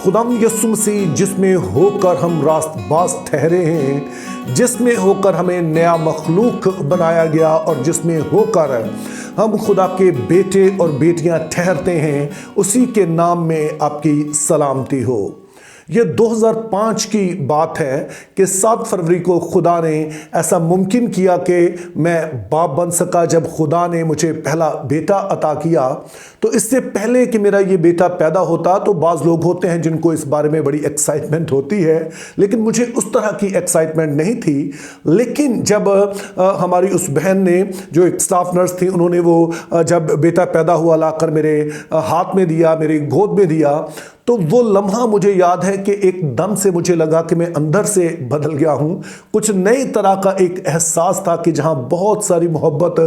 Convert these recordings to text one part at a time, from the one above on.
खुदाम यीशु मसीह जिसमें होकर हम रास्तबाज ठहरे हैं, जिसमें होकर हमें नया मखलूक बनाया गया और जिसमें होकर हम खुदा के बेटे और बेटियां ठहरते हैं, उसी के नाम में आपकी सलामती हो। ये 2005 की बात है कि 7 फरवरी को खुदा ने ऐसा मुमकिन किया कि मैं बाप बन सका जब खुदा ने मुझे पहला बेटा अता किया। तो इससे पहले कि मेरा ये बेटा पैदा होता, तो बाज़ लोग होते हैं जिनको इस बारे में बड़ी एक्साइटमेंट होती है, लेकिन मुझे उस तरह की एक्साइटमेंट नहीं थी। लेकिन जब हमारी उस बहन ने, जो एक स्टाफ नर्स थी, उन्होंने वो जब बेटा पैदा हुआ लाकर मेरे हाथ में दिया, मेरी गोद में दिया, तो वो लम्हा मुझे याद है कि एकदम से मुझे लगा कि मैं अंदर से बदल गया हूँ। कुछ नई तरह का एक एहसास था कि जहाँ बहुत सारी मोहब्बत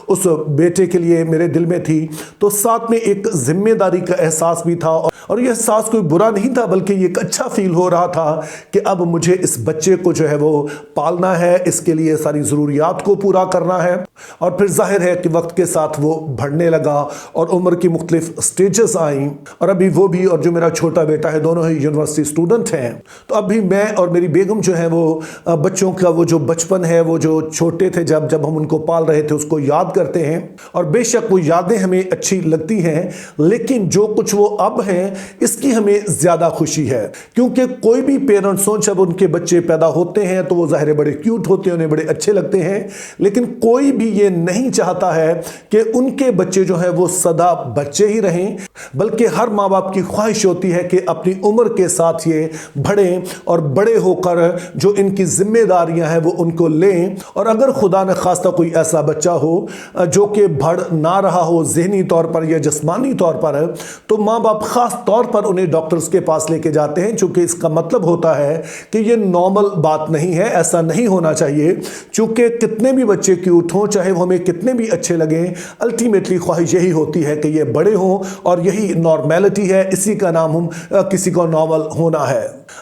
उस बेटे के लिए मेरे दिल में थी, तो साथ में एक जिम्मेदारी का एहसास भी था। और यह एहसास कोई बुरा नहीं था, बल्कि एक अच्छा फील हो रहा था कि अब मुझे इस बच्चे को जो है वो पालना है, इसके लिए सारी ज़रूरियात को पूरा करना है। और फिर जाहिर है कि वक्त के साथ वो बढ़ने लगा और उम्र की मुख्तलिफ स्टेजेस आई, और अभी वो भी और जो मेरा छोटा बेटा है, दोनों ही यूनिवर्सिटी स्टूडेंट हैं। तो अभी मैं और मेरी बेगम जो है वो बच्चों का वो जो बचपन है, वो जो छोटे थे जब हम उनको पाल रहे थे, उसको याद करते हैं। और बेशक वो यादें हमें अच्छी लगती हैं, लेकिन जो कुछ वो अब हैं इसकी हमें ज़्यादा खुशी है। क्योंकि कोई भी पेरेंट्स हो, जब उनके बच्चे पैदा होते हैं तो वो ज़ाहिर बड़े क्यूट होते हैं, उन्हें बड़े अच्छे लगते हैं, लेकिन कोई भी ये नहीं चाहता है कि उनके बच्चे जो हैं वो सदा बच्चे ही रहें। बल्कि हर माँ बाप की ख्वाहिश होती है कि अपनी उम्र के साथ ये बढ़ें और बड़े होकर जो इनकी जिम्मेदारियां हैं वो उनको लें। और अगर खुदा न खास्ता कोई ऐसा बच्चा हो जो कि बढ़ ना रहा हो ज़हनी तौर पर या जिस्मानी तौर पर, तो माँ बाप ख़ास तौर पर उन्हें डॉक्टर्स के पास लेके जाते हैं, चूँकि इसका मतलब होता है कि ये नॉर्मल बात नहीं है, ऐसा नहीं होना चाहिए। चूँकि कितने भी बच्चे क्यूट हों, चाहे वो हमें कितने भी अच्छे लगें, अल्टीमेटली ख्वाहिश यही होती है कि ये बड़े हों, और यही नॉर्मेलिटी है, इसी का नाम हम किसी को नॉर्मल होना है।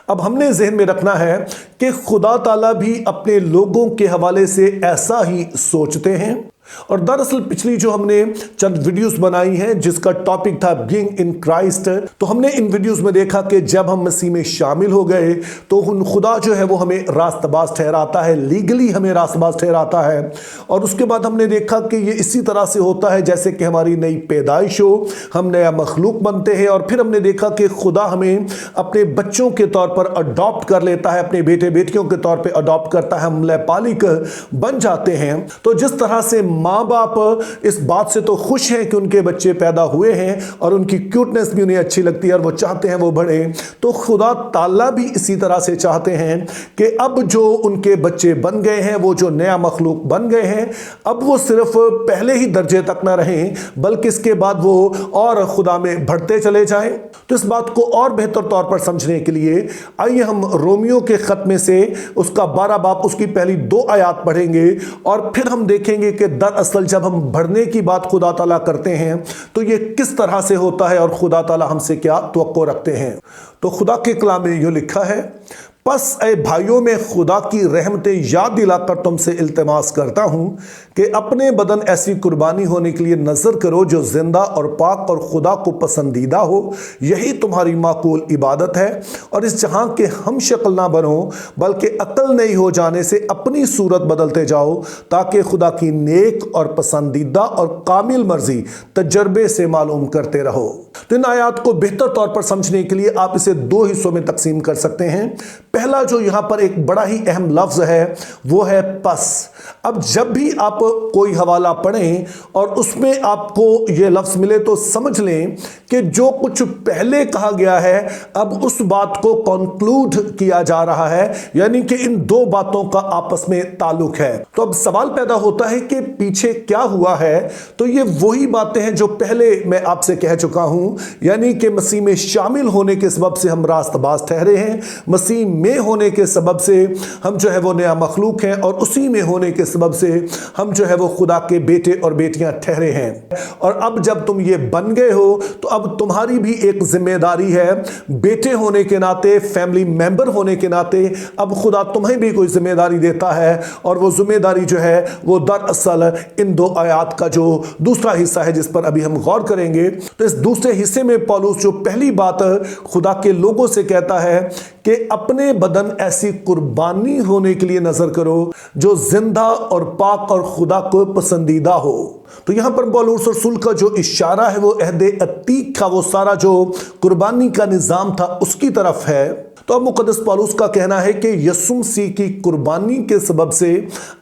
अब हमने जहन में रखना है कि खुदा ताला भी अपने लोगों के हवाले से ऐसा ही सोचते हैं। और दरअसल पिछली जो हमने चंद वीडियोस बनाई हैं जिसका टॉपिक था बीइंग इन क्राइस्ट, तो हमने इन वीडियोस में देखा कि जब हम मसीह में शामिल हो गए तो खुदा जो है वो हमें रास्तबाज ठहराता है, लीगली हमें रास्तबाज ठहराता है। और उसके बाद हमने देखा कि ये इसी तरह से होता है जैसे कि हमारी नई पैदाइश हो, हम नया मखलूक बनते हैं। और फिर हमने देखा कि खुदा हमें अपने बच्चों के तौर पर अडॉप्ट कर लेता है, अपने बेटे बेटियों के तौर पर अडॉप्ट करता है, हम लयपालिक बन जाते हैं। तो जिस तरह से माँ बाप इस बात से तो खुश हैं कि उनके बच्चे पैदा हुए हैं और उनकी क्यूटनेस भी उन्हें अच्छी लगती है और वो चाहते हैं वो बढ़े, तो खुदा ताला भी इसी तरह से चाहते हैं कि अब जो उनके बच्चे बन गए हैं, वो जो नया मखलूक बन गए हैं, अब वो सिर्फ पहले ही दर्जे तक ना रहें, बल्कि इसके बाद वो और खुदा में बढ़ते चले जाएं। तो इस बात को और बेहतर तौर पर समझने के लिए आइए हम रोमियो के खत में से उसका 12 बाब उसकी पहली 2 आयत पढ़ेंगे, और फिर हम देखेंगे कि दरअसल जब हम बढ़ने की बात खुदा ताला करते हैं तो ये किस तरह से होता है और खुदा ताला हमसे क्या तवक्को रखते हैं। तो खुदा के कलाम में यूं लिखा है, बस ए भाइयों में खुदा की रहमतें याद दिलाकर तुमसे इल्तिमास करता हूं कि अपने बदन ऐसी कुर्बानी होने के लिए नजर करो जो जिंदा और पाक और खुदा को पसंदीदा हो, यही तुम्हारी माकूल इबादत है। और इस जहां के हम शक्ल ना बनो, बल्कि अक्ल नहीं हो जाने से अपनी सूरत बदलते जाओ, ताकि खुदा की नेक और पसंदीदा और कामिल मर्जी तजर्बे से मालूम करते रहो। तो इन आयात को बेहतर तौर पर समझने के लिए आप इसे 2 हिस्सों में तकसीम कर सकते हैं। पहला जो यहां पर एक बड़ा ही अहम लफ्ज है वो है पस। अब जब भी आप कोई हवाला पढ़ें और उसमें आपको यह लफ्ज मिले तो समझ लें कि जो कुछ पहले कहा गया है अब उस बात को कंक्लूड किया जा रहा है, यानी कि इन 2 बातों का आपस में ताल्लुक है। तो अब सवाल पैदा होता है कि पीछे क्या हुआ है। तो ये वही बातें हैं जो पहले मैं आपसे कह चुका हूं, यानी कि मसीह में शामिल होने के सबब से हम रास्तबाज ठहरे हैं, मसीह में होने के सबब से हम जो है वो नया मखलूक हैं, और उसी में होने के सबब से हम जो है वो खुदा के बेटे और बेटियां ठहरे हैं। और अब जब तुम ये बन गए हो तो अब तुम्हारी भी एक जिम्मेदारी है, बेटे होने के नाते, फैमिली मेंबर होने के नाते अब खुदा तुम्हें भी कोई जिम्मेदारी देता है। और वो जिम्मेदारी जो है वो दरअसल इन 2 आयत का जो दूसरा हिस्सा है जिस पर अभी हम गौर करेंगे। तो इस दूसरे हिस्से में पौलुस जो पहली बात खुदा के लोगों से कहता है कि अपने बदन ऐसी कुर्बानी होने के लिए नजर करो जो जिंदा और पाक और खुदा को पसंदीदा हो। तो यहां पर पौलुस रसूल का जो इशारा है वो अहदे अतीक का वो सारा जो कुर्बानी का निजाम था उसकी तरफ है। तो अब मुकद्दस पौलुस का कहना है कि यीशु मसीह की कुर्बानी के सबब से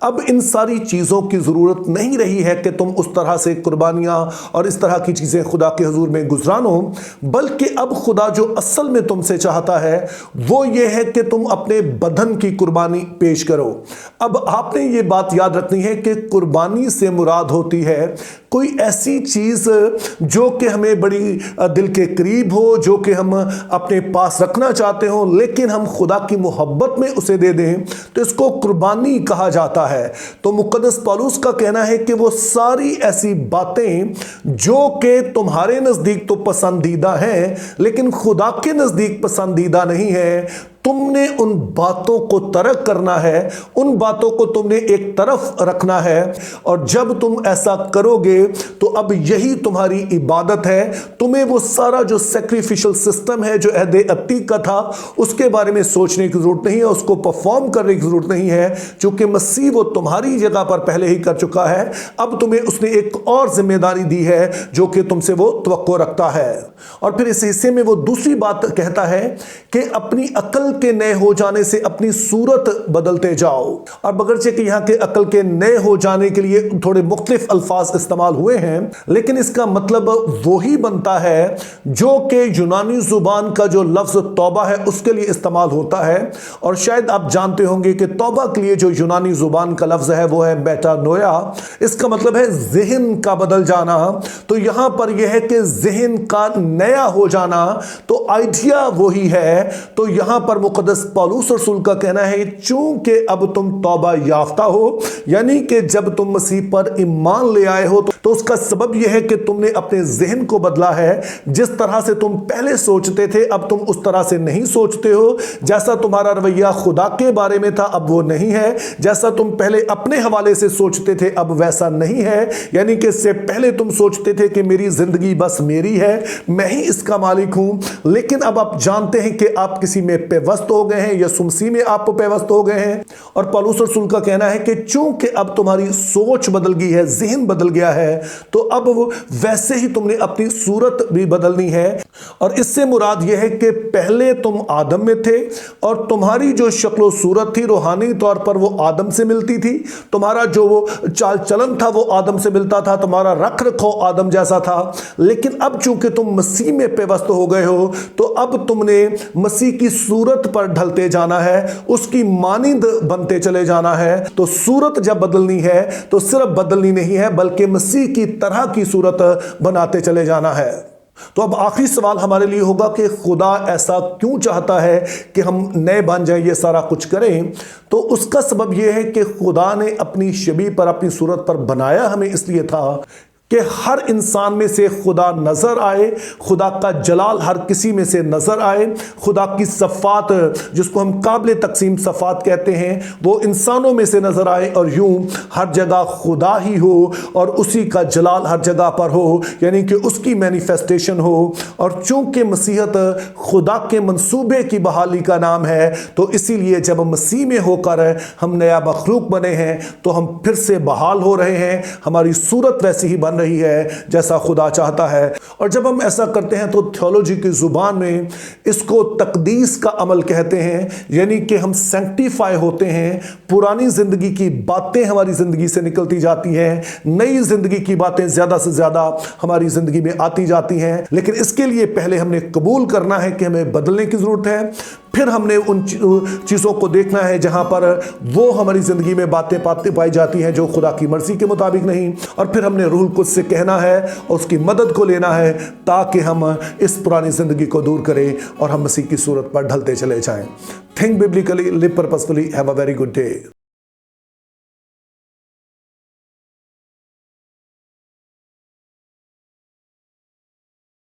अब इन सारी चीज़ों की ज़रूरत नहीं रही है कि तुम उस तरह से कुर्बानियाँ और इस तरह की चीज़ें खुदा के हुजूर में गुजरानो, बल्कि अब खुदा जो असल में तुमसे चाहता है वो ये है कि तुम अपने बदन की कुर्बानी पेश करो। अब आपने ये बात याद रखनी है कि कुर्बानी से मुराद होती है कोई ऐसी चीज़ जो कि हमें बड़ी दिल के करीब हो, जो कि हम अपने पास रखना चाहते हो, लेकिन हम खुदा की मोहब्बत में उसे दे दें, तो इसको कुर्बानी कहा जाता है। तो मुकद्दस पौलुस का कहना है कि वो सारी ऐसी बातें जो कि तुम्हारे नज़दीक तो पसंदीदा हैं लेकिन खुदा के नज़दीक पसंदीदा नहीं है, तुमने उन बातों को तर्क करना है, उन बातों को तुमने एक तरफ रखना है। और जब तुम ऐसा करोगे तो अब यही तुम्हारी इबादत है। तुम्हें वो सारा जो सैक्रिफिशियल सिस्टम है जो अहदे अतीक का था उसके बारे में सोचने की जरूरत नहीं है, उसको परफॉर्म करने की जरूरत नहीं है, क्योंकि मसीह वो तुम्हारी जगह पर पहले ही कर चुका है। अब तुम्हें उसने एक और जिम्मेदारी दी है जो कि तुमसे वो तवक्को रखता है। और फिर इस हिस्से में वो दूसरी बात कहता है कि अपनी अकल के नए हो जाने से अपनी सूरत बदलते जाओ। और बगरचे कि यहाँ के अकल के नए हो जाने के लिए थोड़े मुख्तलिफ अल्फाज इस्तेमाल हुए हैं, लेकिन इसका मतलब वही बनता है जो कि यूनानी जुबान का जो लफ्ज तौबा है उसके लिए इस्तेमाल होता है। और शायद आप जानते होंगे कि तौबा के लिए जो यूनानी जुबान का लफ्ज है वो है मेटानोया। इसका मतलब है जहन का बदल जाना। तो यहां पर यह है कि जहन का नया हो जाना, तो आइडिया वही है। तो यहां पर मुकद्दस पौलुस रसूल का कहना है चूंकि अब तुम तौबा याफ्ता हो, यानी कि जब तुम मसीह पर ईमान ले आए हो तो उसका सबब यह है कि तुमने अपने जहन को बदला है। जिस तरह से तुम पहले सोचते थे अब तुम उस तरह से नहीं सोचते हो। जैसा तुम्हारा रवैया खुदा के बारे में था अब वो नहीं है। जैसा तुम पहले अपने हवाले से सोचते थे अब वैसा नहीं है। यानी कि इससे पहले तुम सोचते थे कि मेरी जिंदगी बस मेरी है, मैं ही इसका मालिक हूं, लेकिन अब आप जानते हैं कि आप किसी में पेवस्त हो गए हैं, यीशु मसीह में आप पेवस्त हो गए हैं। और पौलुस रसूल का कहना है कि चूंकि अब तुम्हारी सोच बदल गई है, जहन बदल गया है, तो अब वैसे ही तुमने अपनी सूरत भी बदलनी है। और इससे मुराद यह है कि पहले तुम आदम में थे और तुम्हारी जो शक्लो सूरत थी रूहानी तौर पर वो आदम से मिलती थी, तुम्हारा जो वो चाल चलन था वो आदम से मिलता था, तुम्हारा रख रखाव आदम जैसा था। लेकिन अब चूंकि तुम मसीह में पेवस्त हो गए हो तो अब तुमने मसीह की सूरत पर ढलते जाना है, उसकी मानिंद बनते चले जाना है। तो सूरत जब बदलनी है तो सिर्फ बदलनी नहीं है बल्कि मसीह की तरह की सूरत बनाते चले जाना है। तो अब आखिरी सवाल हमारे लिए होगा कि खुदा ऐसा क्यों चाहता है कि हम नए बन जाएं, ये सारा कुछ करें। तो उसका सबब यह है कि खुदा ने अपनी शबीह पर, अपनी सूरत पर बनाया हमें इसलिए था कि हर इंसान में से खुदा नजर आए, खुदा का जलाल हर किसी में से नजर आए, खुदा की सफ़ात जिसको हम काबिल तकसीम सफ़ात कहते हैं वो इंसानों में से नजर आए और यूं हर जगह खुदा ही हो और उसी का जलाल हर जगह पर हो, यानी कि उसकी मैनिफेस्टेशन हो। और चूंकि मसीहत खुदा के मंसूबे की बहाली का नाम है तो इसीलिए जब मसीह में होकर हम नया मखलूक बने हैं तो हम फिर से बहाल हो रहे हैं, हमारी सूरत वैसी ही बन रही है जैसा खुदा चाहता है। और जब हम ऐसा करते हैं तो थियोलॉजी की जुबान में इसको तकदीस का अमल कहते हैं, यानी कि हम सैंक्टिफाई होते हैं। पुरानी जिंदगी की बातें हमारी जिंदगी से निकलती जाती हैं, नई जिंदगी की बातें ज्यादा से ज्यादा हमारी जिंदगी में आती जाती हैं। लेकिन इसके लिए पहले हमने कबूल करना है कि हमें बदलने की जरूरत है, फिर हमने उन चीज़ों को देखना है जहां पर वो हमारी ज़िंदगी में बातें पाई जाती हैं जो खुदा की मर्जी के मुताबिक नहीं, और फिर हमने रूह को उससे कहना है और उसकी मदद को लेना है, ताकि हम इस पुरानी ज़िंदगी को दूर करें और हम मसीह की सूरत पर ढलते चले जाएं। Think biblically, live purposefully, have a very good day.